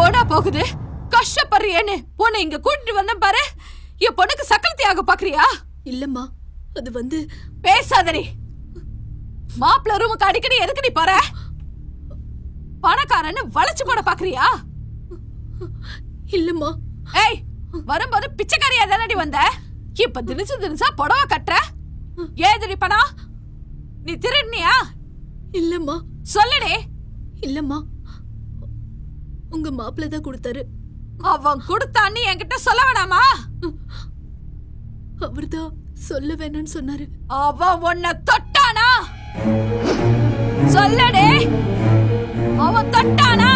போனா போகுது, கஷ்டப்படுறியேன்னு உன்னை இங்க கூட்டிட்டு வந்த பாரு. என் பொண்ணுக்கு சக்கரத்தையாக பாக்குறியா? இல்லம்மா, அது வந்து பேசாதடி. மாப்பிள்ள ரூமுக்கு அடிக்கடி எதுக்கு நீ போற? பணக்காரன்னு வளைச்சு போட பாக்குறியா? இல்லம்மா. ஏய், வரும்போது பிச்சைக்காரியா தானடி வந்த? இப்ப தினிசா புடவை கட்டுற. ஏதுடி பணம்? நீ திருடுனியா? இல்லம்மா. சொல்லுடே. இல்லம்மா, உங்க மாப்பிள்ள தான் கொடுத்தாரு. அவன் கொடுத்தான்னு என்கிட்ட சொல்ல வேணாமா? அவர்தான் சொல்ல வேணான்னு சொன்னாரு. அவன் உன்னை தொட்டானா? சொல்லடே, அவன் தொட்டானா?